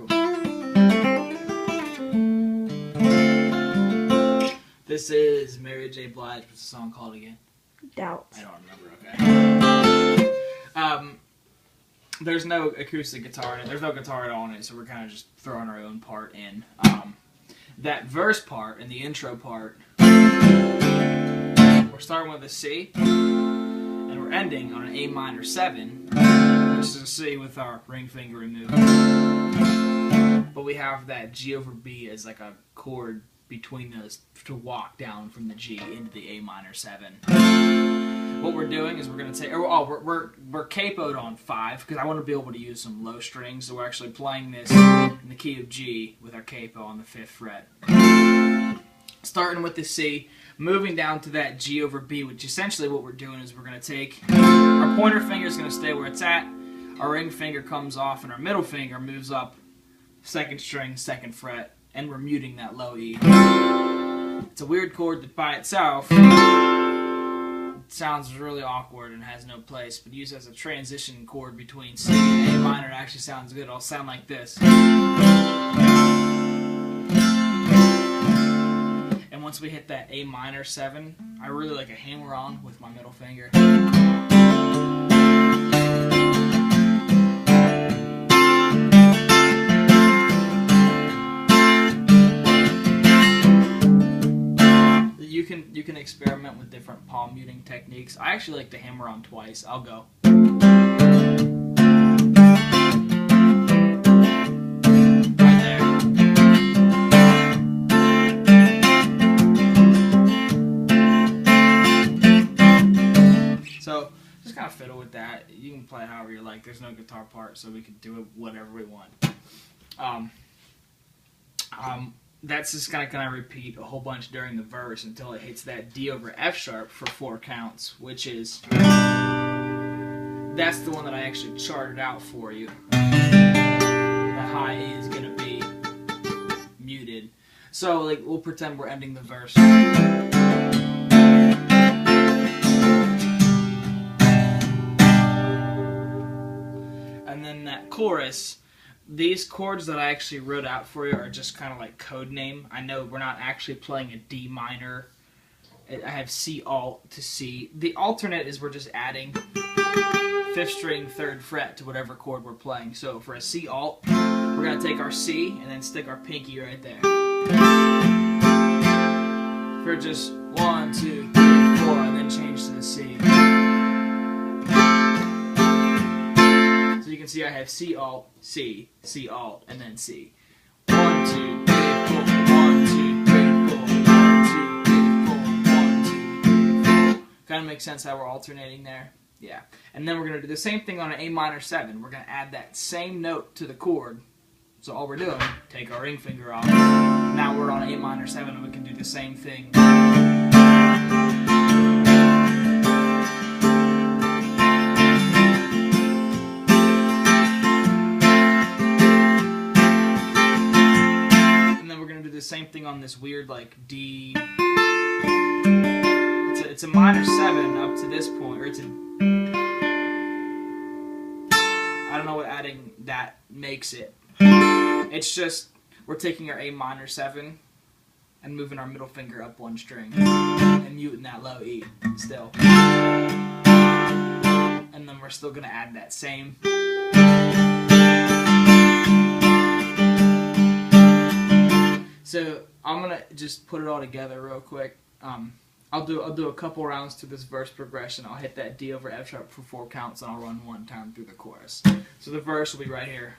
Cool. This is Mary J. Blige. What's the song called again? Doubt. I don't remember, okay. There's no acoustic guitar in it. There's no guitar at all in it, so we're kind of just throwing our own part in. That verse part and the intro part, we're starting with a C, and we're ending on an A minor 7, which is a C with our ring finger removed. But we have that G over B as like a chord between those to walk down from the G into the A minor 7. What we're doing is we're going to take, we're capoed on 5 because I want to be able to use some low strings, so we're actually playing this in the key of G with our capo on the 5th fret. Starting with the C, moving down to that G over B, which essentially what we're doing is we're going to take, our pointer finger is going to stay where it's at, our ring finger comes off, and our middle finger moves up 2nd string, 2nd fret, and we're muting that low E. It's a weird chord that by itself sounds really awkward and has no place, but used as a transition chord between C and A minor, it actually sounds good. It'll sound like this. And once we hit that A minor 7, I really like a hammer-on with my middle finger. You can experiment with different palm muting techniques. I actually like to hammer on twice. I'll go. Right there. So just kind of fiddle with that. You can play it however you like. There's no guitar part, so we can do it whatever we want. That's just kind of repeat a whole bunch during the verse until it hits that D over F sharp for 4 counts, which is, that's the one that I actually charted out for you. The high E is going to be muted. So like we'll pretend we're ending the verse. And then that chorus, these chords that I actually wrote out for you are just kind of like code name. I know we're not actually playing a D minor. I have C alt to C. The alternate is we're just adding 5th string 3rd fret to whatever chord we're playing. So for a C alt, we're going to take our C and then stick our pinky right there. For just 1, 2, 3, 4, and then change to the C. You can see I have C alt, C, C alt, and then C. 1, 2, 3, 4, 1, 2, 3, 4, 1, 2, 3, 4, 1, 2, 3, 4. Kind of makes sense how we're alternating there. Yeah. And then we're going to do the same thing on an A minor 7. We're going to add that same note to the chord. So all we're doing, take our ring finger off. Now we're on A minor 7 and we can do the same thing. The same thing on this weird like D. It's a minor 7 up to this point, or it's a, I don't know what adding that makes it. It's just we're taking our A minor 7 and moving our middle finger up 1 string and muting that low E still, and then we're still gonna add that same. So I'm gonna just put it all together real quick. I'll do a couple rounds to this verse progression. I'll hit that D over F sharp for 4 counts, and I'll run 1 time through the chorus. So the verse will be right here.